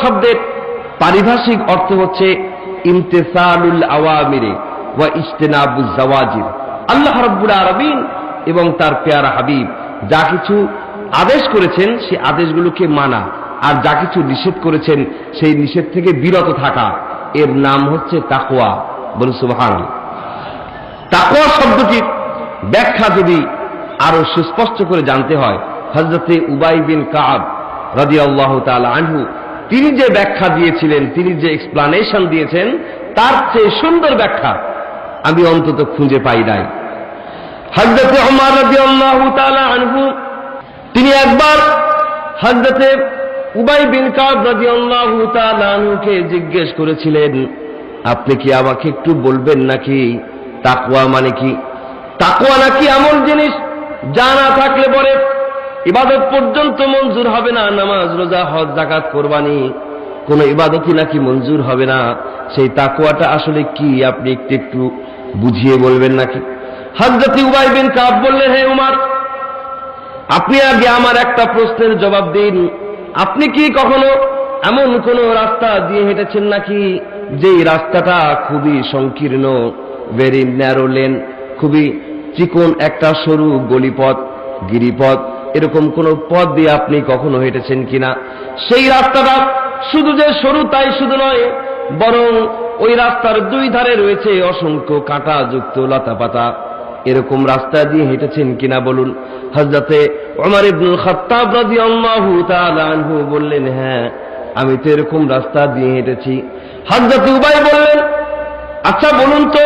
শব্দের পারিভাষিক অর্থ হচ্ছে ইমতিসালুল আওয়ামিরে ওয়া ইজতিনাবুজ জাওয়াজির। আল্লাহ রাব্বুল আলামিন এবং তার পেয়ারা হাবিব যা কিছু আদেশ করেছেন সেই আদেশগুলোকে মানা, আর যা কিছু নিষেধ করেছেন সেই নিষেধ থেকে বিরত থাকা, এর নাম হচ্ছে তাকওয়া। বলুন সুবহানাল্লাহ। তাকওয়া শব্দটির ব্যাখ্যা যদি আরো সুস্পষ্ট করে জানতে হয়, হযরতে উবাই বিন কাব রাদিয়াল্লাহু তাআলা আনহু তিনি যে ব্যাখ্যা দিয়েছিলেন, তিনি যে এক্সপ্লানেশন দিয়েছেন, তার চেয়ে সুন্দর ব্যাখ্যা আমি অন্তত খুঁজে পাই নাই। হযরতে ওমর রাদিয়াল্লাহু তাআলা আনহু তিনি একবার হযরতে উবাই বিন কাব রাদিয়াল্লাহু তাআলা আনহুকে জিজ্ঞেস করেছিলেন, আপনি কি আমাকে একটু বলবেন নাকি তাকওয়া মানে কি? তাকওয়া নাকি এমন জিনিস যা না থাকলে পরে ইবাদত পর্যন্ত মঞ্জুর হবে না, নামাজ রোজা হজ যাকাত কুরবানি কোন ইবাদতই নাকি মঞ্জুর হবে না। সেই তাকওয়াটা আসলে কি আপনি একটু বুঝিয়ে বলবেন নাকি? হযরত উবাই বিন কাব বললেন, হে উমর, আপনি আগে আমার একটা প্রশ্নের জবাব দিন। আপনি কি কখনো এমন কোন রাস্তা দিয়ে হেঁটেছেন নাকি যেই রাস্তাটা খুবই সংকীর্ণ, ভেরি ন্যারো লেন, খুবই চিকন একটা সরু গলিপথ, গিরিপথ, এরকম কোন পথ দিয়ে আপনি কখনো হেঁটেছেন কিনা? সেই রাস্তাটা শুধু যে সরু তাই শুধু নয়, বরং ওই রাস্তার দুই ধারে রয়েছে অসংখ্য কাঁটাযুক্ত লতাপাতা, এরকম রাস্তা দিয়ে হেঁটেছেন কিনা বলুন। হযরতে ওমর ইবনুল খাত্তাব রাদিয়াল্লাহু তাআলা আনহু বললেন, হ্যাঁ, আমি তো এরকম রাস্তা দিয়ে হেঁটেছি। হযরত উবাই বললেন, আচ্ছা বলুন তো,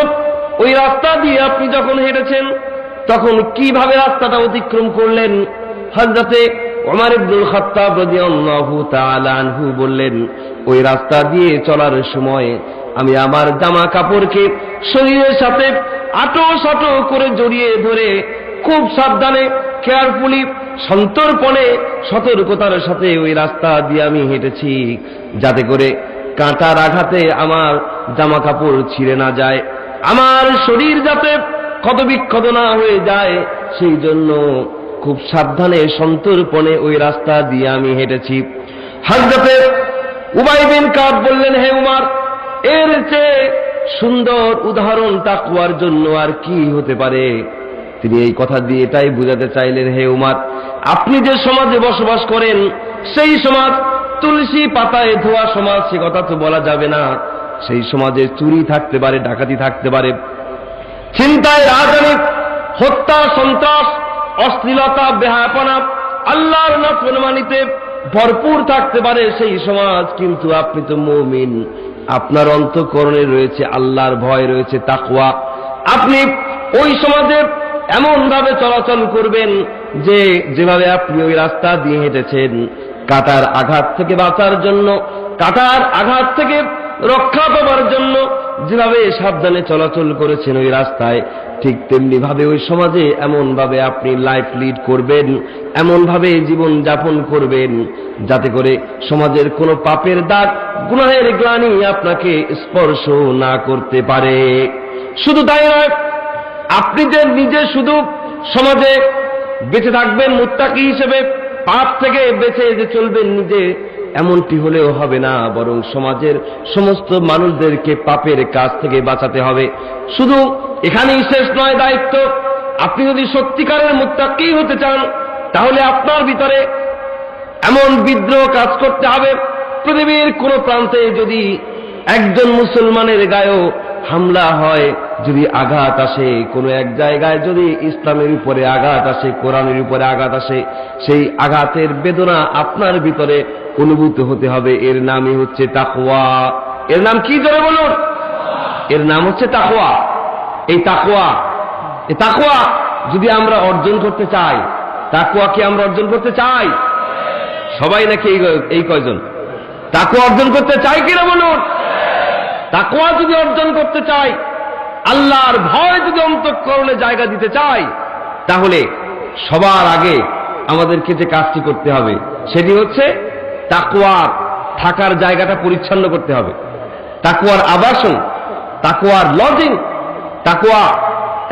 ওই রাস্তা দিয়ে আপনি যখন হেঁটেছেন তখন কিভাবে রাস্তাটা অতিক্রম করলেন? হযরতে ওমর ইবনুল খাত্তাব রাদিয়াল্লাহু তাআলা আনহু বললেন, ওই রাস্তা দিয়ে চলার সময় আমি আমার জামা কাপড়কে শরীরের সাথে আটো সাটো করে জড়িয়ে ধরে খুব সাবধানে, কেয়ারফুলি, সন্তর্পণে, সতর্কতার সাথে ওই রাস্তা দিয়ে আমি হেঁটেছি, যাতে করে কাঁটার আঘাতে আমার জামা কাপড় ছিঁড়ে না যায়, আমার শরীর যাতে ক্ষতবিক্ষত না হয়ে যায়, সেই জন্য খুব সাবধানে সন্তর্পণে ওই রাস্তা দিয়ে আমি হেঁটেছি। হযরতে উবাই বিন কাব বললেন, হে উমর, এর চেয়ে সুন্দর উদাহরণ তাকওয়ার জন্য আর কি হতে পারে? তিনি এই কথা দিয়ে এটাই বুঝাতে চাইলেন, হে উমর, আপনি যে সমাজে বসবাস করেন সেই সমাজ তুলসী পাতায় ধোয়া সমাজ, সে কথা তো বলা যাবে না। সেই সমাজে চুরি থাকতে পারে, ডাকাতি থাকতে পারে, চিন্তায় রাজধানী, হত্যা, সন্ত্রাস, অশ্লীলতা, বেহায়াপনা, আল্লাহর নাফরমানিতে ভরপুর থাকতে পারে সেই সমাজ। কিন্তু আপনি তো মুমিন, আপনার অন্তঃকরণে রয়েছে আল্লাহর ভয়, রয়েছে তাকওয়া। আপনি ওই সমাজে এমন ভাবে চলাচল করবেন যে যেভাবে আপনি ওই রাস্তা দিয়ে হেঁটেছেন, কাঁটার আঘাত থেকে বাঁচার জন্য, কাঁটার আঘাত থেকে রক্ষা পাবার জন্য যেভাবে সাবধানে চলাচল করেছেন ওই রাস্তায়, ঠিক তেমনি ভাবে ওই সমাজে এমন ভাবে আপনি লাইফ লিড করবেন, এমন ভাবে জীবন যাপন করবেন যাতে করে সমাজের কোনো পাপের দাগ, গুনাহের গ্লানি আপনাকে স্পর্শ না করতে পারে। শুধু তাই নয়, আপনি যে নিজে শুধু সমাজে বেঁচে থাকবেন মুত্তাকি হিসেবে, পাপ থেকে বেঁচে যে চলবেন নিজে, এমনটি হলেও হবে না, বরং সমাজের সমস্ত মানুষদেরকে পাপের কাজ থেকে বাঁচাতে হবে। শুধু এখানেই শেষ নয় দায়িত্ব, আপনি যদি সত্যিকারের মুত্তাকি হতে চান তাহলে আপনার ভিতরে এমন বিদ্রোহ কাজ করতে হবে, পৃথিবীর কোন প্রান্তে যদি একজন মুসলমানের গায়েও হামলা হয়, যদি আঘাত আসে, কোনো এক জায়গায় যদি ইসলামের উপরে আঘাত আসে, কোরআনের উপরে আঘাত আসে, সেই আঘাতের বেদনা আপনার ভিতরে অনুভূত হতে হবে। এর নামই হচ্ছে তাকওয়া। এর নাম কি জোরে বলুন? এর নাম হচ্ছে তাকওয়া। এই তাকওয়া যদি আমরা অর্জন করতে চাই, তাকওয়া কি আমরা অর্জন করতে চাই? সবাই নাকি এই কয়জন তাকওয়া অর্জন করতে চাই কিনা বলুন? তাকওয়া যদি অর্জন করতে চাই, আল্লাহর ভয় যদি অন্তঃকরণে জায়গা দিতে চাই, তাহলে সবার আগে আমাদেরকে যে কাজটি করতে হবে সেটি হচ্ছে তাকওয়ার থাকার জায়গাটা পরিচ্ছন্ন করতে হবে। তাকওয়ার আবাসন, তাকওয়ার লজিং, তাকওয়া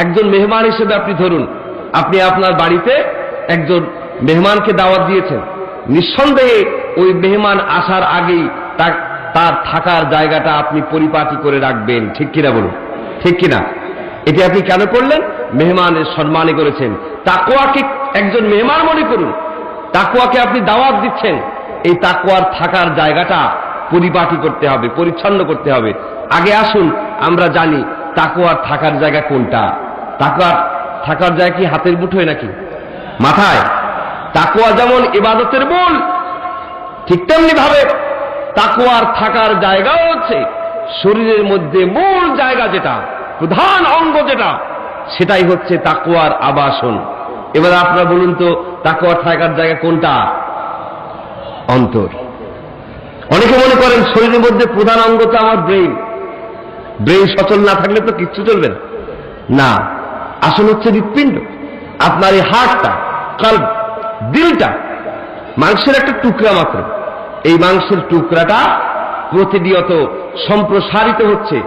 একজন মেহমান হিসেবে আপনি ধরুন, আপনি আপনার বাড়িতে একজন মেহমানকে দাওয়াত দিয়েছেন, নিঃসন্দেহে ওই মেহমান আসার আগেই তার থাকার জায়গাটা আপনি পরিপাটি করে রাখবেন, ঠিক কিনা বলুন? ঠিক কিনা? এটা আপনি কেন করলেন? মেহমানের সম্মানে করেছেন। তাকওয়াকে একজন মেহমান মনে করুন, তাকওয়াকে আপনি দাওয়াত দিচ্ছেন, এই তাকওয়ার থাকার জায়গাটা পরিপাটি করতে হবে, পরিচ্ছন্ন করতে হবে। আগে আসুন আমরা জানি তাকওয়ার থাকার জায়গা কোনটা। তাকওয়ার থাকার জায়গা কি হাতের মুঠোয় নাকি মাথায়? তাকওয়া যেমন ইবাদতের মূল, ঠিক তেমনি ভাবে তাকওয়ার থাকার জায়গাও হচ্ছে শরীরের মধ্যে মূল জায়গা, যেটা প্রধান অঙ্গ, যেটা সেটাই হচ্ছে তাকওয়ার আবাসন। এবার আপনারা বলুন তো তাকওয়ার থাকার জায়গা কোনটা? অন্তর। অনেকে মনে করেন শরীরের মধ্যে প্রধান অঙ্গ তো আমার ব্রেইন, ব্রেইন সচল না থাকলে তো কিচ্ছু চলবে না। না, আসল হচ্ছে হৃৎপিণ্ড। আপনার এই হার্টটা, কলব, দিলটা মাংসের একটা টুকরা মাত্র। এই মাংসের টুকরাটা প্রতিনিয়ত সম্প্রসারিত হচ্ছে,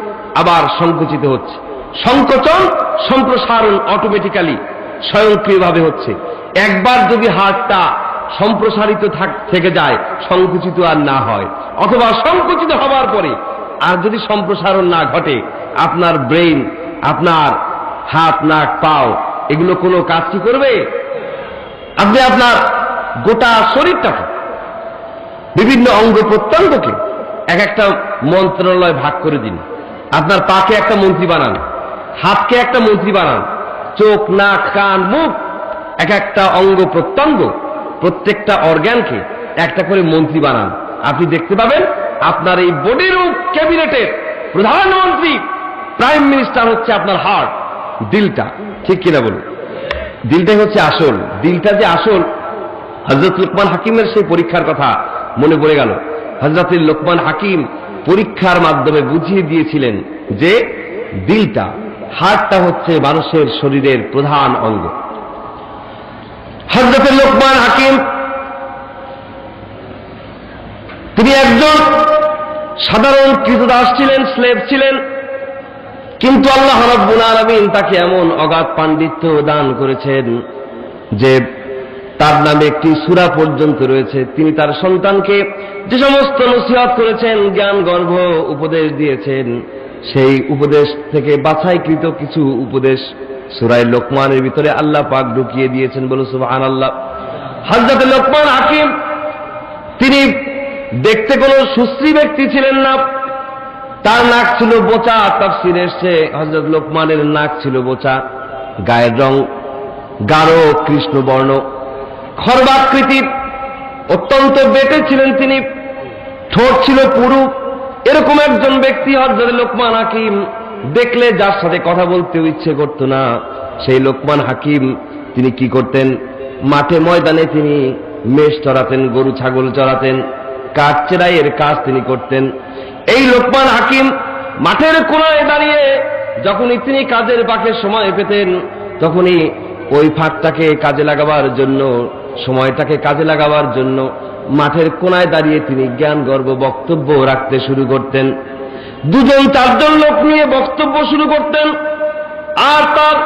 আবার সংকুচিত হচ্ছে। সংকোচন সম্প্রসারণ অটোমেটিক্যালি স্বয়ংক্রিয়ভাবে হচ্ছে। একবার যদি হার্টটা সম্প্রসারিত থেকে যায়, সংকুচিত আর না হয়, অথবা সংকুচিত হবার পরে আর যদি সম্প্রসারণ না ঘটে, আপনার ব্রেইন, আপনার হাত, নাক, পাও এগুলো কোনো কাজ কি করবে? আপনি আপনার গোটা শরীরটাকে, বিভিন্ন অঙ্গ প্রত্যঙ্গকে এক একটা মন্ত্রণালয় ভাগ করে দিন। আপনার পাকে একটা মন্ত্রী বানান, হাতকে একটা মন্ত্রী বানান, চোখ, নাক, কান, মুখ, এক একটা অঙ্গ প্রত্যঙ্গ, প্রত্যেকটা অর্গানকে একটা করে মন্ত্রী বানান। আপনি দেখতে পাবেন আপনার এই বডির ক্যাবিনেটের প্রধানমন্ত্রী, প্রাইম মিনিস্টার হচ্ছে আপনার হার্ট, দিলটা, ঠিক কিনা বলুন? দিলটাই হচ্ছে আসল। দিলটা যে আসল, হযরত লোকমান হাকিমের সেই পরীক্ষার কথা মনে পড়ে গেল। হযরত লোকমান হাকিম পরীক্ষার মাধ্যমে বুঝিয়ে দিয়েছিলেন যে দিলটা, হার্টটা হচ্ছে মানুষের শরীরের প্রধান অঙ্গ। হযরত লোকমান হাকিম তিনি একজন সাধারণ কৃতদাস ছিলেন, স্লেভ ছিলেন, কিন্তু আল্লাহ রাব্বুল আলামিন তাকে এমন অগাধ পাণ্ডিত্য দান করেছেন যে তার নামে একটি সূরা পর্যন্ত রয়েছে। তিনি তার সন্তানকে যে সমস্ত নসিহত করেছেন, জ্ঞান গর্ভ উপদেশ দিয়েছেন, সেই উপদেশ থেকে বাছাইকৃত কিছু উপদেশ সূরা লোকমানের ভিতরে আল্লাহ পাক ঢুকিয়ে দিয়েছেন। বলো সুবহানাল্লাহ। হযরত লোকমান হাকিম তিনি দেখতে কোনো সুশ্রী ব্যক্তি ছিলেন না। তার নাক ছিল বোচা। তাফসীরে এসেছে হযরত লোকমানের নাক ছিল বোচা, গায়ের রং গাঢ় কৃষ্ণবর্ণ, খর্বাকৃতির, অত্যন্ত বেঁটে ছিলেন তিনি, ঠোঁট ছিল পুরু। এরকম একজন ব্যক্তি হযরত লোকমান হাকিম দেখলে যার সাথে কথা বলতে ইচ্ছে করত না, সেই লোকমান হাকিম তিনি কি করতেন? মাঠে ময়দানে তিনি মেষ চড়াতেন, গরু ছাগল চড়াতেন, কাঠ চেরাইয়ের কাজ তিনি করতেন। এই লোকমান হাকিম মাঠের কোনায় দাঁড়িয়ে যখনই তিনি কাজের ফাঁকে সময় পেতেন, তখনই ওই ফাঁকটাকে কাজে লাগাবার জন্য, সময়টাকে কাজে লাগাবার জন্য মাঠের কোনায় দাঁড়িয়ে তিনি জ্ঞান গর্ভ বক্তব্য রাখতে শুরু করতেন। দুজন চারজন লোক নিয়ে বক্তব্য শুরু করতেন, আর তার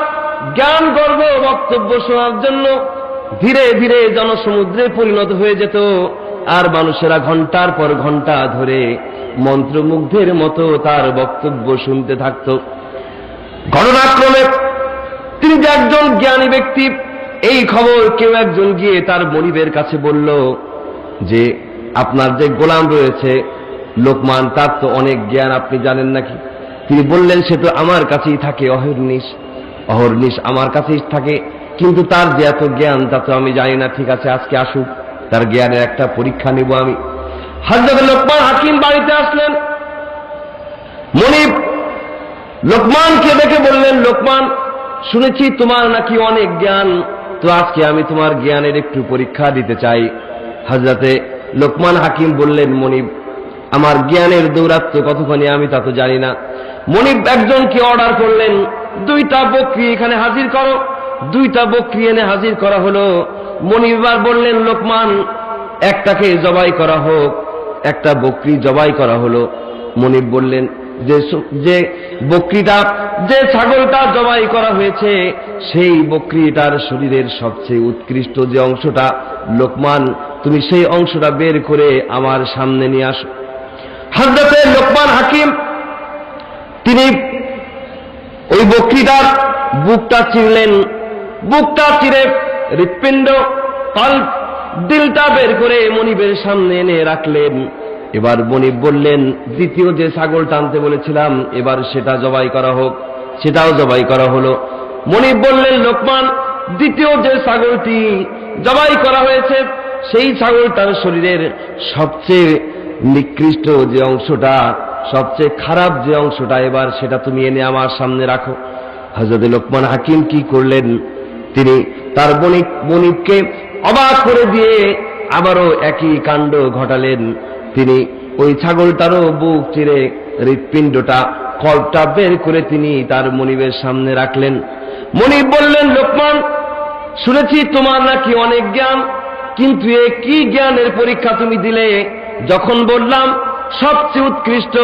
জ্ঞান গর্ভ বক্তব্য শোনার জন্য ধীরে ধীরে জনসমুদ্রে পরিণত হয়ে যেত। আর মানুষেরা ঘন্টার পর ঘন্টা ধরে মন্ত্রমুগ্ধের মতো তার বক্তব্য শুনতে থাকত। ঘটনাক্রমে তিনি যে একজন জ্ঞানী ব্যক্তি, এই খবর কেউ একজন গিয়ে তার মনিবের কাছে বলল যে আপনার যে গোলাম রয়েছে লোকমান, তার তো অনেক জ্ঞান, আপনি জানেন নাকি? তিনি বললেন সে তো আমার কাছেই থাকে, অহর্নিশ আমার কাছেই থাকে, কিন্তু তার যে এত জ্ঞান তা তো আমি জানি না। ঠিক আছে, আজকে আসুক, তার জ্ঞানের একটা পরীক্ষা নেব আমি। হযরত লোকমান হাকিম বাড়িতে আসলেন। মনিব লোকমানকে দেখে বললেন, লোকমান, শুনেছি তোমার নাকি অনেক জ্ঞান, তো আজকে আমি তোমার জ্ঞানের একটু পরীক্ষা দিতে চাই। হযরতে লোকমান হাকিম বললেন, মনিব, আমার জ্ঞানের দৌরাত্ম্য কতখানি আমি তা তো জানি না। মনিব একজনকে অর্ডার করলেন, 2টা বকরি এখানে হাজির করো। 2টা বকরি এনে হাজির করা হলো। মনিব এবার বললেন, লোকমান, একটাকে জবাই করা হোক। একটা বকরি জবাই করা হলো। মনিব বললেন যে বকরিটা, যে ছাগলটা জবাই করা হয়েছে, সেই বকরিটার শরীরের সবচেয়ে উৎকৃষ্ট যে অংশটা লোকমান তুমি সেই অংশটা বের করে আমার সামনে নিয়ে আসো। হযরতে লোকমান হাকিম তিনি ওই বকরিটার বুকটা চিরলেন, বুকটা চিরে হৃৎপিণ্ড কল্ব দিলটা বের করে মনিবের সামনে এনে রাখলেন। এবার মনিব বললেন, দ্বিতীয় যে ছাগল টানতে বলেছিলাম এবার সেটা জবাই করা হোক। সেটাও জবাই করা হলো। মনিব বললেন, লোকমান, দ্বিতীয় যে ছাগলটি জবাই করা হয়েছে সেই ছাগলটার শরীরের সবচেয়ে নিকৃষ্ট যে অংশটা, সবচেয়ে খারাপ যে অংশটা, এবার সেটা তুমি এনে আমার সামনে রাখো। হযরত লোকমান হাকিম কি করলেন, তিনি তার বণিককে অবাক করে দিয়ে আবারও একই কাণ্ড ঘটালেন। তিনি ওই ছাগলটারও বুক চিরে হৃৎপিণ্ডটা কল্পটা বের করে তিনি তার মনিবের সামনে রাখলেন। মনিব বললেন, লোকমান, শুনেছি তোমার নাকি অনেক জ্ঞান, কিন্তু এ কি জ্ঞানের পরীক্ষা তুমি দিলে? যখন বললাম সবচেয়ে উৎকৃষ্ট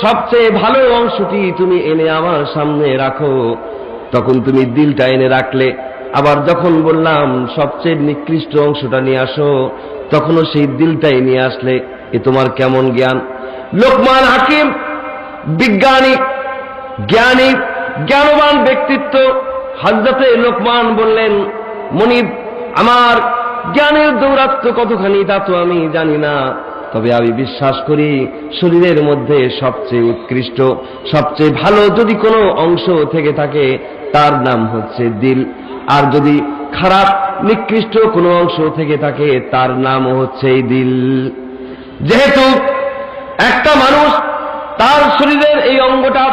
সবচেয়ে ভালো অংশটি তুমি এনে আমার সামনে রাখো, তখন তুমি দিলটা এনে রাখলে। আবার যখন বললাম সবচেয়ে নিকৃষ্ট অংশটা নিয়ে আসো, তখনও সেই দিলটাই নিয়ে আসলে। এ তোমার কেমন জ্ঞান? লোকমান হাকিম বিজ্ঞানী, জ্ঞানী, জ্ঞানবান ব্যক্তিত্ব। হযরতে লোকমান বললেন, মনিব, আমার জ্ঞানের দৌরাত্ম্য কতখানি তা তো আমি জানি না, তবে আমি বিশ্বাস করি শরীরের মধ্যে সবচেয়ে উৎকৃষ্ট সবচেয়ে ভালো যদি কোনো অংশ থেকে থাকে তার নাম হচ্ছে দিল, আর যদি খারাপ নিকৃষ্ট কোনো অংশ থেকে থাকে তার নাম হচ্ছে এই দিল। যেহেতু একটা মানুষ তার শরীরের এই অঙ্গটা,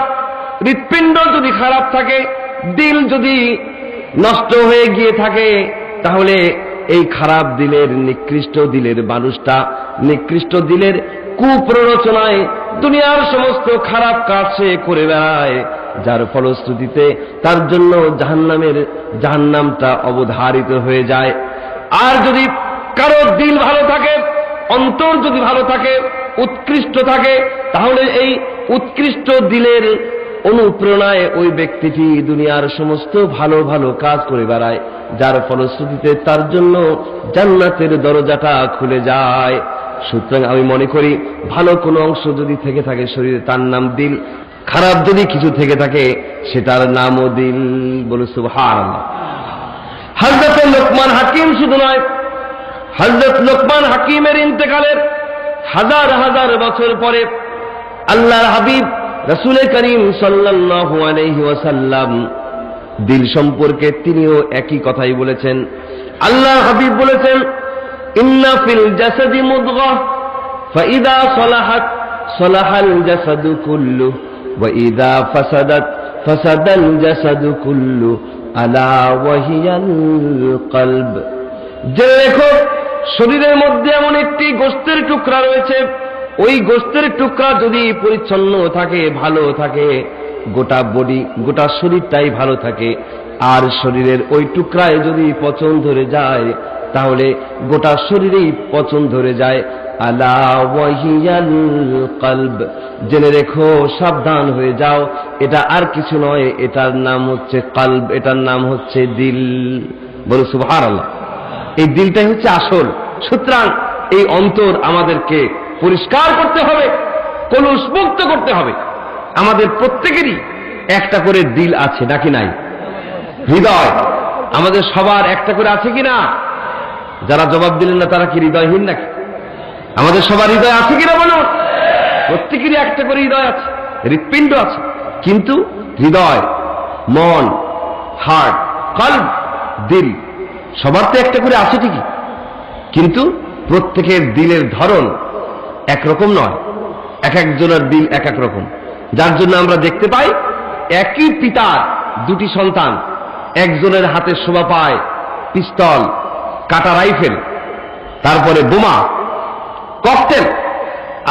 হৃৎপিণ্ড যদি খারাপ থাকে, দিল যদি নষ্ট হয়ে গিয়ে থাকে, তাহলে এই খারাপ দিলের, নিকৃষ্ট দিলের মানুষটা নিকৃষ্ট দিলের কুপ্ররোচনায় দুনিয়ার সমস্ত খারাপ কাজ সে করে বেড়ায়, যার ফলশ্রুতিতে তার জন্য জাহান্নামটা অবধারিত হয়ে যায়। আর যদি কারো দিল ভালো থাকে, অন্তর যদি ভালো থাকে, উৎকৃষ্ট থাকে, তাহলে এই উৎকৃষ্ট দিলের অনুপ্রেরণায় ওই ব্যক্তিটি দুনিয়ার সমস্ত ভালো ভালো কাজ করে বেড়ায়, যার ফলশ্রুতিতে তার জন্য জান্নাতের দরজাটা খুলে যায়। সুতরাং আমি মনে করি ভালো কোনো অংশ যদি থেকে থাকে শরীরে তার নাম দিল, খারাপ যদি কিছু থেকে থাকে সেটার নামও দিল। বলে সুবহানাল্লাহ। হযরত লোকমান হাকিম শুধু নয়, হযরত লোকমান হাকিমের ইন্তেকালের হাজার হাজার বছর পরে আল্লাহর হাবিব রাসূল করিম সাল্লাল্লাহু আলাইহি ওয়াসাল্লাম দিল সম্পর্কে তিনিও একই কথাই বলেছেন। আল্লাহর হাবিব বলেছেন, ইন্না ফিল জাসাদি মুদগাহ ফাইদা সালাহাত সালাহাল জাসাদু কুল্লু ওয়া ইদা ফাসাদাত ফাসাদাল জাসাদু কুল্লু আলা ওয়াহিয়াল কলব। যে দেখো, শরীরের মধ্যে এমন একটি গোশতের টুকরা রয়েছে, ওই গোশতের টুকরা যদি পরিচ্ছন্ন থাকে, ভালো থাকে, গোটা বডি, গোটা শরীরটাই ভালো থাকে। আর শরীরের ওই টুকরায় যদি পচন ধরে যায়, তাহলে গোটা শরীরেই পচন ধরে যায়। আলা ওয়াহিয়াল কলব, জেনে রেখো, সাবধান হয়ে যাও, এটা আর কিছু নয়, এটার নাম হচ্ছে কলব, এটার নাম হচ্ছে দিল। বলো সুবহানাল্লাহ। এই দিলটাই হচ্ছে আসল। সুতরাং এই অন্তর আমাদেরকে পরিষ্কার করতে হবে, কলুষমুক্ত করতে হবে। আমাদের প্রত্যেকেরই একটা করে দিল আছে নাকি নাই? হৃদয় আমাদের সবার একটা করে আছে কিনা? যারা জবাব দিলেন না তারা কি হৃদয়হীন নাকি? আমাদের সবার হৃদয় আছে কিনা বলুন? প্রত্যেকেরই একটা করে হৃদয় আছে, হৃৎপিণ্ড আছে, কিন্তু হৃদয়, মন, হার্ট, কলব, দিল সবার তো একটা করে আছে ঠিকই, কিন্তু প্রত্যেকের দিলের ধরন একরকম নয়, এক একজনের দিল এক এক রকম। যার জন্য আমরা দেখতে পাই একই পিতার দুটি সন্তান, একজনের হাতে শোভা পায় পিস্তল, কাটা রাইফেল, তারপরে বোমা, ককটেল।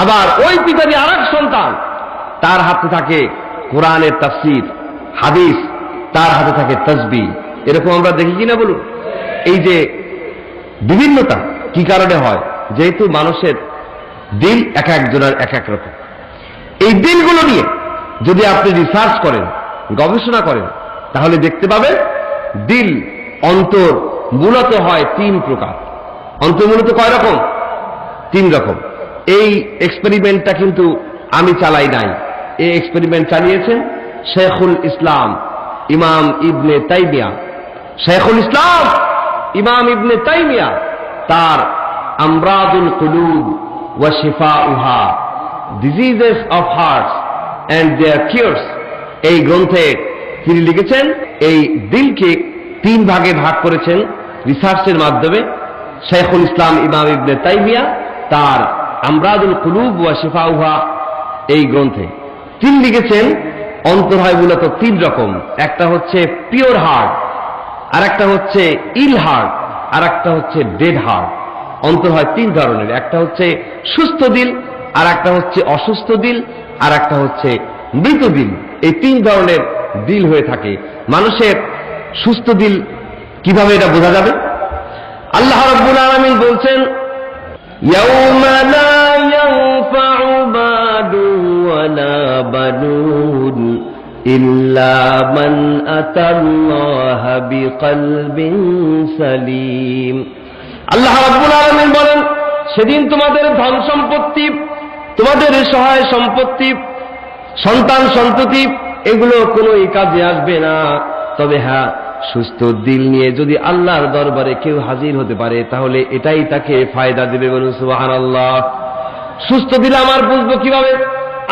আবার ওই পিতারই আরেক সন্তান, তার হাতে থাকে কোরআনের তাফসীর, হাদিস, তার হাতে থাকে তাসবিহ। এরকম আমরা দেখি কিনা বলুন? এই যে বিভিন্নতা কি কারণে হয়? যেহেতু মানুষের দিল এক একজনের এক এক রকম। এই দিলগুলো নিয়ে যদি আপনি রিসার্চ করেন, গবেষণা করেন, তাহলে দেখতে পাবেন দিল, অন্তর মূলত হয় তিন প্রকার। অন্তর মূলত কয় রকম? 3 রকম। এই এক্সপেরিমেন্টটা কিন্তু আমি চালাই নাই, এই এক্সপেরিমেন্ট চালিয়েছেন শেখুল ইসলাম ইমাম ইবনে তাইমিয়া। শেখুল ইসলাম ইমাম ইবনে তাইমিয়া তার আমরাদুল কুলুব ওয়া শিফাউহা, diseases of hearts and their cures, এই গ্রন্থে তিনি লিখেছেন এই দিলকে 3 ভাগে ভাগ করেছেন রিসার্চের মাধ্যমে। শেখুল ইসলাম ইমাম ইবনে তাইমিয়া তার আমরাদুল কুলুব ওয়া শিফাউহা এই গ্রন্থে তিনি লিখেছেন অন্তর হয় মূলত 3 রকম। একটা হচ্ছে পিওর হার্ট, আর একটা হচ্ছে ইল হার্ট, আর একটা হচ্ছে ডেড হার্ট। অন্তর হয় 3 ধরনের, একটা হচ্ছে সুস্থ দিল, আর একটা হচ্ছে অসুস্থ দিল, আর একটা হচ্ছে মৃত দিল। এই 3 ধরনের দিল হয়ে থাকে। মানুষের সুস্থ দিল কিভাবে এটা বোঝা যাবে? আল্লাহ রাব্বুল আলামিন বলছেন, ইয়াউমা লা ইয়ানফাউ মালুন ওয়ালা বানুন ইল্লা মান আতাল্লাহা বিকলবিন সালিম। আল্লাহ রাব্বুল আলামিন বলেন, সেদিন তোমাদের ধন সম্পত্তি, তোমাদের সহায় সম্পত্তি, সন্তান সন্ততি এগুলো কোনো কাজে আসবে না। তবে হ্যাঁ, সুস্থ দিল নিয়ে যদি আল্লাহর দরবারে কেউ হাজির হতে পারে তাহলে এটাই তাকে ফায়দা দেবে। বলুন সুবহানাল্লাহ। সুস্থ দিল আমার বুঝবো কিভাবে?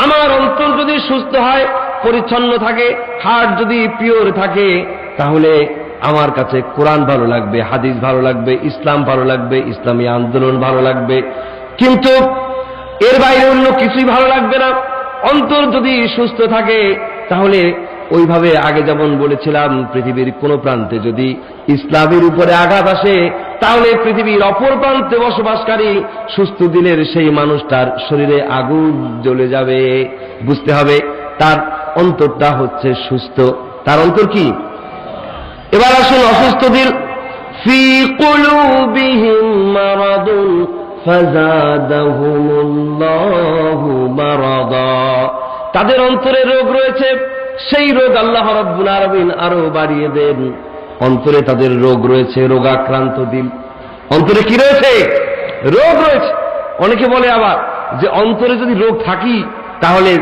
আমার অন্তর যদি সুস্থ হয়, পরিচ্ছন্ন থাকে, হার্ট যদি পিওর থাকে, তাহলে আমার কাছে কোরআন ভালো লাগবে, হাদিস ভালো লাগবে, ইসলাম ভালো লাগবে, ইসলামী আন্দোলন ভালো লাগবে, কিন্তু এর বাইরে অন্য কিছুই ভালো লাগবে না। অন্তর যদি সুস্থ থাকে তাহলে ওইভাবে আগে যেমন বলেছিলাম, পৃথিবীর কোন প্রান্তে যদি ইসলামের উপরে আঘাত আসে তাহলে পৃথিবীর অপর প্রান্তে বসবাসকারী সুস্থ দিলের সেই মানুষটার শরীরে আগুন জ্বলে যাবে। বুঝতে হবে তার অন্তরটা হচ্ছে সুস্থ। তার অন্তর কি? এবার আসুন অসুস্থ দিল। ফি কুলুবিহিম মারাদুন ফাযাদাহুমুল্লাহু মারাদা, তাদের অন্তরে রোগ রয়েছে, সেই রোগ আল্লাহ রাব্বুল আলামিন আরো বাড়িয়ে দেন। অন্তরে তাদের রোগ রয়েছে, রোগাক্রান্ত দিল। অন্তরে কি রয়েছে? রোগ রয়েছে। অনেকে বলে আবার যে অন্তরে যদি রোগ থাকি তাহলে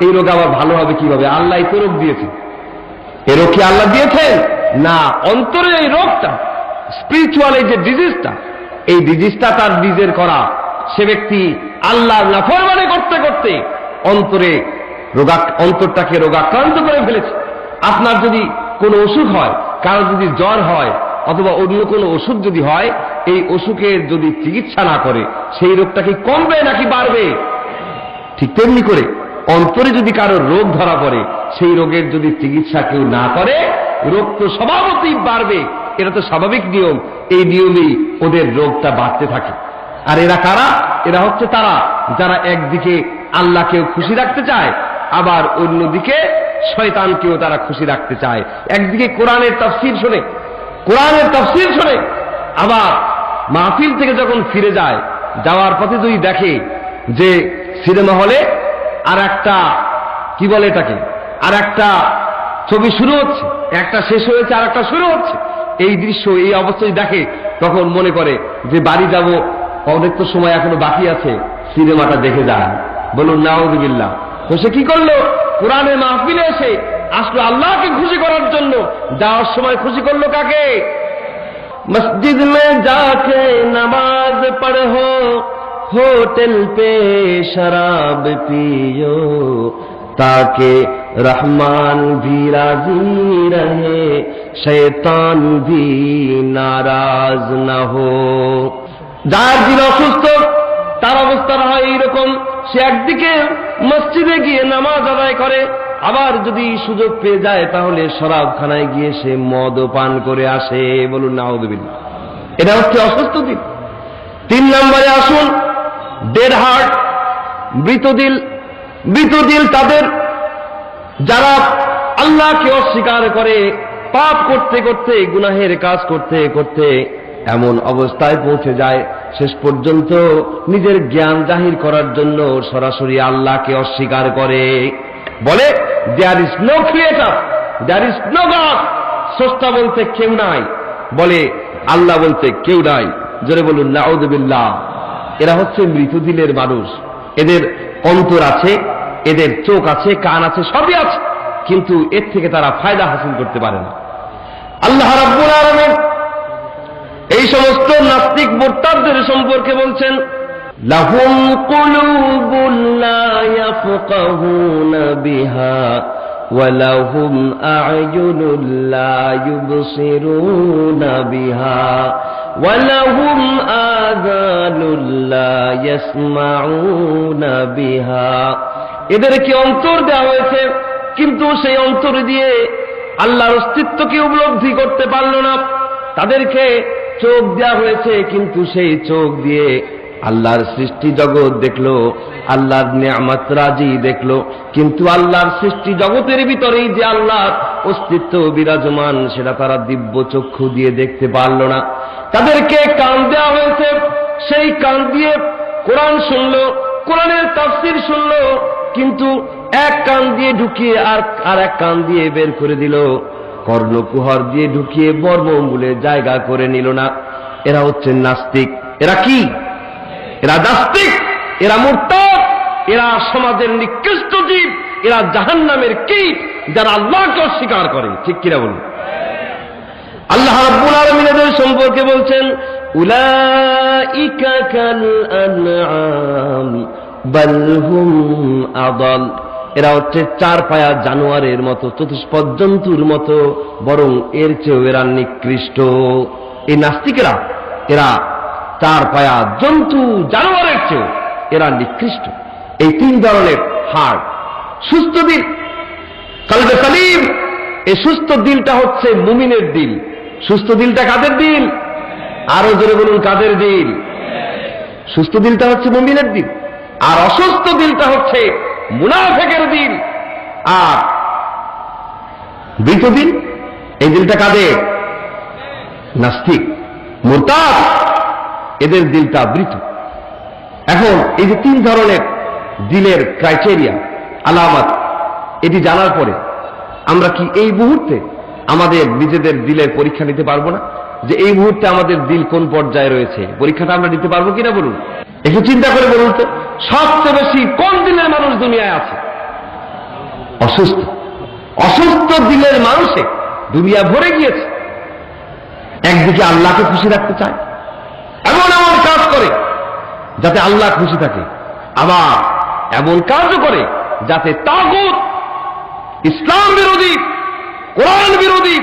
এই রোগ আবার ভালো হবে কিভাবে? আল্লাহ তো রোগ দিয়েছে। এই রোগ কি আল্লাহ দিয়েছেন? না, অন্তরে এই রোগটা, স্পিরিচুয়াল এই যে ডিজিজটা, এই ডিজিজটা তার নিজের করা। সে ব্যক্তি আল্লাহর নাফরমানি করতে করতে অন্তরটাকে রোগাক্রান্ত করে ফেলেছে। আপনার যদি কোনো অসুখ হয়, কারো যদি জ্বর হয় অথবা অন্য কোনো ওষুধ যদি হয়, এই অসুখের যদি চিকিৎসা না করে সেই রোগটা কি কমবে নাকি বাড়বে? ঠিক তেমনি করে অন্তরে যদি কারো রোগ ধরা পড়ে, সেই রোগের যদি চিকিৎসা কেউ না করে, রোগ তো স্বভাবতই বাড়বে। এটা তো স্বাভাবিক নিয়ম। এই নিয়মেই ওদের রোগটা বাড়তে থাকে। আর এরা কারা? এরা হচ্ছে তারা যারা একদিকে আল্লাহকেও খুশি রাখতে চায়, আবার অন্যদিকে শয়তানকেও তারা খুশি রাখতে চায়। একদিকে কোরআনের তাফসীর শোনে, আবার মাহফিল থেকে যখন ফিরে যায়, যাওয়ার পথে যদি দেখে যে সিনেমা হলে আর একটা কি বলে এটাকে, আর একটা ছবি শুরু হচ্ছে, একটা শেষ হয়েছে আর একটা শুরু হচ্ছে, এই দৃশ্য এই অবস্থায় দেখে, তখন মনে করে যে বাড়ি যাব, অনেক তো সময় এখনো বাকি আছে, সিনেমাটা দেখে যায়। বলুন নাউযুবিল্লাহ। তো সে কি করলো? কোরআনের মাহফিলে এসে আসলো আল্লাহকে খুশি করার জন্য, যাওয়ার সময় খুশি করলো কাকে? মসজিদ মে যাকে নামাজ পড়ো, হোটেল পে শরাব পিयो, ताकि रहमान भी राजी रहे, शैतान भी नाराज न हो। যার দিল অসুস্থ তার অবস্থা হয় এইরকম, সে একদিকে মসজিদে গিয়ে নামাজ আদায় করে, আবার যদি সুযোগ পেয়ে যায় তাহলে শরাবখানায় গিয়ে সে মদ পান করে আসে। বলুন নাউযুবিল্লাহ। এটা হচ্ছে অসুস্থ দিল। 3 নম্বরে আসুন ডেড হার্ট, মৃত দিল। মৃত দিল তাদের যারা আল্লাহকে অস্বীকার করে, পাপ করতে করতে, গুনাহের কাজ করতে করতে এমন অবস্থায় পৌঁছে যায় শেষ পর্যন্ত নিজের জ্ঞান জাহির করার জন্য সরাসরি আল্লাহকে অস্বীকার করে, বলে there is no creator, there is no God. স্রষ্টা বলতে কেউ নাই, বলে আল্লাহ বলতে কেউ নাই। জোরে বলুন নাউযুবিল্লাহ। এরা হচ্ছে মৃত দিলের মানুষ। এদের অন্তর আছে, এদের চোখ আছে, কান আছে, সবই আছে, কিন্তু এর থেকে তারা ফায়দা হাসিল করতে পারে না। আল্লাহ রাব্বুল আলামিন এই সমস্ত নাস্তিক মুরতাদদের সম্পর্কে বলছেন, লাহুম কুলুবুন লা ইয়াফকাহুনা বিহা ওয়া লাহুম আ'য়ুনুন লা ইউবসিরুনা বিহা ওয়া লাহুম আযানুন লা ইয়াসমাউনা বিহা। এদেরকে অন্তর দেওয়া হয়েছে, কিন্তু সেই অন্তর দিয়ে আল্লাহর অস্তিত্বকে উপলব্ধি করতে পারল না। তাদেরকে চোখ দেওয়া হয়েছে, কিন্তু সেই চোখ দিয়ে আল্লাহর সৃষ্টি জগৎ দেখলো, আল্লাহর নিয়ামত রাজি দেখলো, কিন্তু আল্লাহর সৃষ্টি জগতের ভিতরেই যে আল্লাহর অস্তিত্ব বিরাজমান সেটা তারা দিব্য চক্ষু দিয়ে দেখতে পারল না। তাদেরকে কান দেওয়া হয়েছে, সেই কান দিয়ে কোরআন শুনলো, কোরআনের তাফসীর শুনলো, কিন্তু এক কান দিয়ে ঢুকিয়ে আর এক কান দিয়ে বের করে দিল, কর্ণকুহর দিয়ে ঢুকিয়ে বর্মমূলে জায়গা করে নিল না। এরা হচ্ছে নাস্তিক। এরা কি? এরা নাস্তিক, এরা মুরতাদ, এরা সমাজের নিকৃষ্ট জীব, এরা জাহান্নামের কীট, যারা আল্লাহকে অস্বীকার করে। ঠিক কিনা বলুন? আল্লাহ রাব্বুল আলামিন এদের সম্পর্কে বলছেন, উলাইকা কাল আনআম বাল হুম আদাল। এরা হচ্ছে চার পায়া জানোয়ারের মতো, চতুষ্পদ জন্তুর মতো, বরং এর চেয়েও এরা নিকৃষ্ট। এই নাস্তিকেরা, এরা চার পায়া জন্তু জানোয়ারের চেয়েও এরা নিকৃষ্ট। এই তিন ধরনের হাড়, সুস্থ দিল, কলবে সালিম, এই সুস্থ দিলটা হচ্ছে মুমিনের দিল। সুস্থ দিলটা কাদের দিল? আরো জোরে বলুন, কাদের দিল? সুস্থ দিলটা হচ্ছে মুমিনের দিল, আর অসুস্থ দিলটা হচ্ছে মুনাফিকের দিল। আর মৃত দিল, এই দিলটা কাদের? নাস্তিক, মুরতাদ, এদের দিলটা মৃত। এখন এই যে তিন ধরনের দিলের ক্রাইটেরিয়া, আলামত, এটি জানার পরে আমরা কি এই মুহূর্তে আমাদের নিজেদের দিলের পরীক্ষা নিতে পারবো না? যে এই মুহূর্তে আমাদের দিল কোন পর্যায়ে রয়েছে, পরীক্ষাটা আমরা নিতে পারবো কিনা বলুন? একটু চিন্তা করে বলুন তো, সবচেয়ে বেশি কোন দিলের মানুষ দুনিয়ায় আছে? অসুস্থ। অসুস্থ দিলের মানুষে দুনিয়া ভরে গিয়েছে। একদিকে আল্লাহকে খুশি রাখতে চায়, এমন এমন কাজ করে যাতে আল্লাহ খুশি থাকে, আবার এমন কাজও করে যাতে তাগুত, ইসলাম বিরোধী, কোরআন বিরোধী,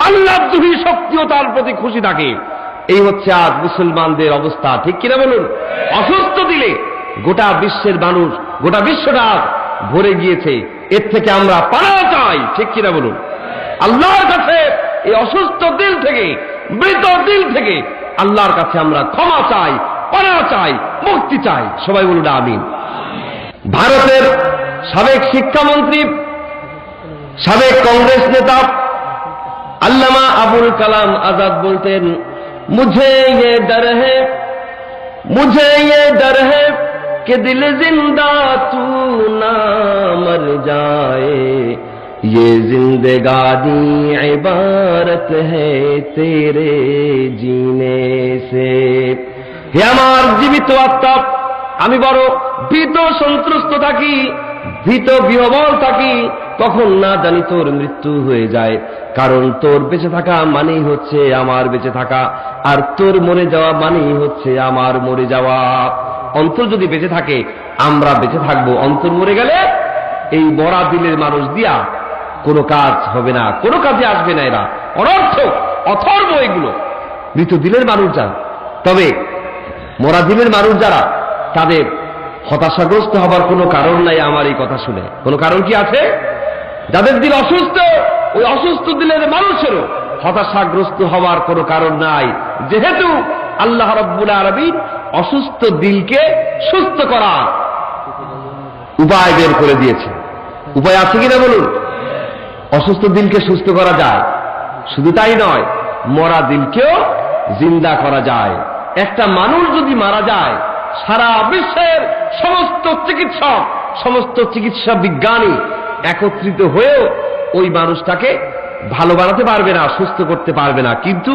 আল্লাহদ্রোহী শক্তিও তার প্রতি খুশি থাকে। এই হচ্ছে আজ মুসলমানদের অবস্থা। ঠিক কিনা বলুন? অসুস্থ দিলে গোটা বিশ্বের মানুষ, গোটা বিশ্বটা ভরে গিয়েছে। এর থেকে আমরা পানা চাই। ঠিক কিনা বলুন? আল্লাহর কাছে এই অসুস্থ দিল থেকে, মৃত দিল থেকে আল্লাহর কাছে আমরা ক্ষমা চাই, পানা চাই, মুক্তি চাই। সবাই বলুন আমিন। ভারতের সাবেক শিক্ষামন্ত্রী, সাবেক কংগ্রেস নেতা আল্লামা আবুল কালাম আজাদ বলতেন, मुझे ये डर है कि दिल जिंदा तू ना मर जाए, ये जिंदगानी इबारत है तेरे जीने से। হে আমার জীবিত আত্মা, আমি বড় ভীত সন্ত্রস্ত থাকি, ভীত বিহ্বল থাকি, তখন না জানি তোর মৃত্যু হয়ে যায়। কারণ তোর বেঁচে থাকা মানেই হচ্ছে আমার বেঁচে থাকা, আর তোর মরে যাওয়া মানেই হচ্ছে আমার মরে যাওয়া। অন্তর যদি বেঁচে থাকে আমরা বেঁচে থাকবো, অন্তর মরে গেলে এই মরা দিলের মানুষ দিয়া কোনো কাজ হবে না, কোনো কাজে আসবে না। এরা অনর্থক, অথর্ব এগুলো, মৃত দিলের মানুষ যারা। তবে মরা দিলের মানুষ যারা, তাদের হতাশাগ্রস্ত হবার কোনো কারণ নাই। আমার এই কথা শুনে কোনো কারণ কি আছে? যাদের দিল অসুস্থ, ওই অসুস্থ দিলের মানুষেরও হতাশাগ্রস্ত হওয়ার কোনো কারণ নাই, যেহেতু আল্লাহ রাব্বুল আলামিন অসুস্থ দিলকে সুস্থ করার উপায় বের করে দিয়েছে। উপায় আছে কিনা বলুন? অসুস্থ দিলকে সুস্থ করা যায়। শুধু তাই নয়, মরা দিলকেও জিন্দা করা যায়। একটা মানুষ যদি মারা যায়, সারা বিশ্বের সমস্ত চিকিৎসক, সমস্ত চিকিৎসা বিজ্ঞানী একত্রিত হয়েও ওই মানুষটাকে ভালো বানাতে পারবে না, সুস্থ করতে পারবে না, কিন্তু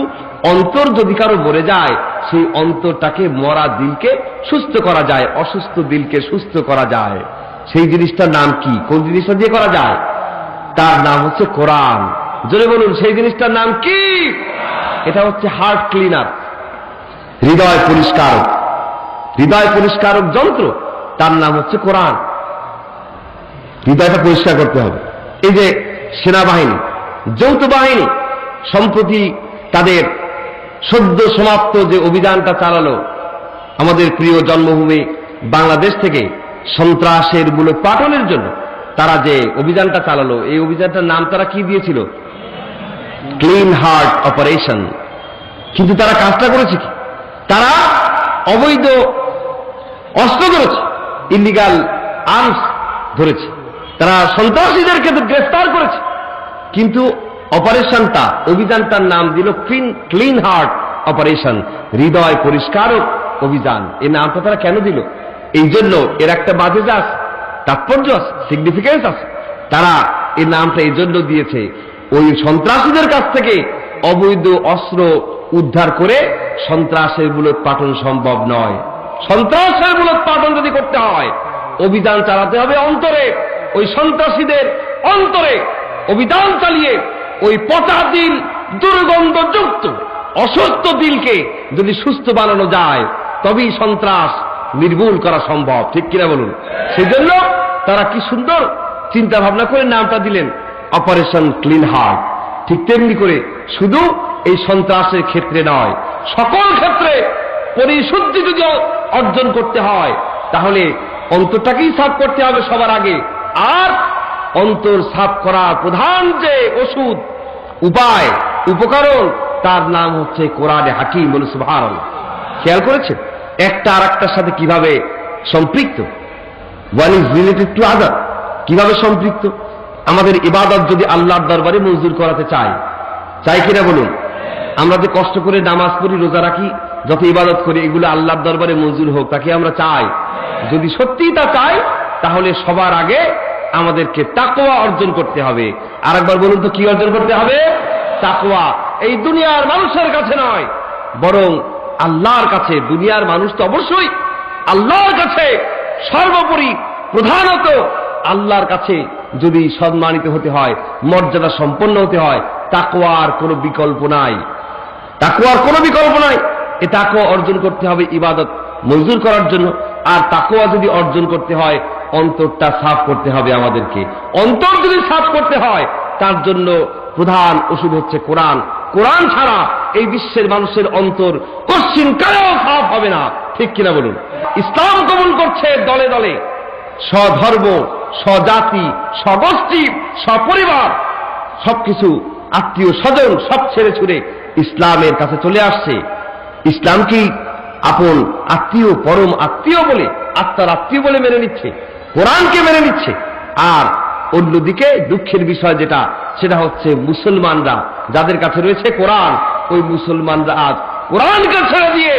অন্তর যদি কারো মরে যায় সেই অন্তরটাকে, মরা দিলকে সুস্থ করা যায়, অসুস্থ দিলকে সুস্থ করা যায়। সেই জিনিসটার নাম কি? কোন জিনিসটা দিয়ে করা যায়? তার নাম হচ্ছে কোরআন। জোরে বলুন, সেই জিনিসটার নাম কি? এটা হচ্ছে হার্ট ক্লিনার, হৃদয় পরিষ্কারক, হৃদয় পরিষ্কারক যন্ত্র, তার নাম হচ্ছে কোরআন। হৃদয়টা পরিষ্কার করতে হবে। এই যে সেনাবাহিনী, যৌথ বাহিনী সম্প্রতি তাদের সদ্য সমাপ্ত যে অভিযানটা চালালো আমাদের প্রিয় জন্মভূমি বাংলাদেশ থেকে সন্ত্রাসের মূলোৎপাটনের জন্য, তারা যে অভিযানটা চালালো, এই অভিযানটার নাম তারা কি দিয়েছিল? Clean heart operation. কিন্তু তারা কাজটা করেছে কি? তারা অবৈধ অস্ত্র ধরেছে, ইলিগাল আর্মস ধরেছে, তারা সন্ত্রাসীদেরকে গ্রেফতার করেছে, কিন্তু অপারেশনটা, অভিযানটার নাম দিল ক্লিন হার্ট অপারেশন, হৃদয় পরিষ্কারক অভিযান। এই নামটা তারা কেন দিল? এই জন্য এর একটা বাজেট আছে, তাৎপর্য আছে, সিগনিফিকেন্স আছে। তারা এই নামটা এই জন্য দিয়েছে, ওই সন্ত্রাসীদের কাছ থেকে অবৈধ অস্ত্র উদ্ধার করে সন্ত্রাসের মূলোৎপাটন সম্ভব নয়। সন্ত্রাসের মূলোৎপাটন যদি করতে হয়, অভিযান চালাতে হবে অন্তরে, ওই সন্ত্রাসীদের অন্তরে অভিযান চালিয়ে ওই পচা দিল, দুর্গন্ধযুক্ত অসুস্থ দিলকে যদি সুস্থ বানানো যায়, তবেই সন্ত্রাস নির্মূল করা সম্ভব। ঠিক কিনা বলুন? সেই জন্য তারা কি সুন্দর চিন্তা ভাবনা করে নামটা দিলেন অপারেশন ক্লিন হার্ট। ঠিক তেমনি করে শুধু এই সন্ত্রাসের ক্ষেত্রে নয়, সকল ক্ষেত্রে পরিশুদ্ধি যদি অর্জন করতে হয়, তাহলে অন্তরটাকেই সাফ করতে হবে সবার আগে। আর অন্তর সাফ করার প্রধান যে ওষুধ, উপায়, উপকরণ, তার নাম হচ্ছে কোরআনে হাকিম। বলে সুবহানাল্লাহ। খেয়াল করেছেন একটা আর একটার সাথে কিভাবে সম্পৃক্ত? One is related to other. কিভাবে সম্পৃক্ত? আমাদের ইবাদত যদি আল্লাহর দরবারে মঞ্জুর করাতে চাই কিনা বলুন? আমরা যে কষ্ট করে নামাজ পড়ি, রোজা রাখি, যত ইবাদত করি, এগুলো আল্লাহর দরবারে মঞ্জুর হোক, তাকে আমরা চাই। যদি সত্যিই তা চাই, তাহলে সবার আগে আমাদেরকে তাকওয়া অর্জন করতে হবে। আরেকবার বলুন তো, কি অর্জন করতে হবে? তাকওয়া। এই দুনিয়ার মানুষের কাছে নয়, বরং আল্লাহর কাছে। দুনিয়ার মানুষ তো অবশ্যই, আল্লাহর কাছে সর্বোপরি, প্রধানত আল্লাহর কাছে যদি সম্মানিত হতে হয়, মর্যাদা সম্পন্ন হতে হয়, তাকওয়ার কোনো বিকল্প নাই। তাকওয়ার কোনো বিকল্প নাই। এই তাকওয়া অর্জন করতে হবে ইবাদত মঞ্জুর করার জন্য। আর তাকওয়া যদি অর্জন করতে হয়, অন্তরটা সাফ করতে হবে আমাদেরকে। অন্তর যদি সাফ করতে হয়, তার জন্য প্রধান ওষুধ হচ্ছে কোরআন। কোরআন ছাড়া এই বিশ্বের মানুষের অন্তর কশ্চিন কালেও সাফ হবে না। ঠিক কিনা বলুন? ইসলাম কবুল করছে দলে দলে, স্বধর্ম, স্বজাতি, স্বগোষ্ঠী, সপরিবার, সবকিছু, আত্মীয় স্বজন সব ছেড়ে ছুড়ে ইসলামের কাছে চলে আসছে। ইসলামকে আপন আত্মীয়, পরম আত্মীয় বলে, আত্মার আত্মীয় বলে মেনে নিচ্ছে, কোরআনকে মেনে নিচ্ছে। আর অন্যদিকে দুঃখের বিষয় যেটা, সেটা হচ্ছে মুসলমানরা, যাদের কাছে রয়েছে কোরআন, ওই মুসলমানরা আজ কোরআনকে ছেড়ে দিয়ে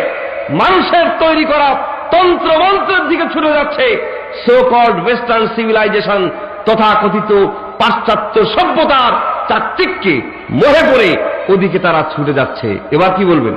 মানুষের তৈরি করা তন্ত্র মন্ত্রের দিকে ছুটে যাচ্ছে। সো কল্ড ওয়েস্টার্ন সিভিলাইজেশন, তথাকথিত পাশ্চাত্য সভ্যতার চাকচিক্যে মোহে পড়ে ওদিকে তারা ছুটে যাচ্ছে। এবার কি বলবেন?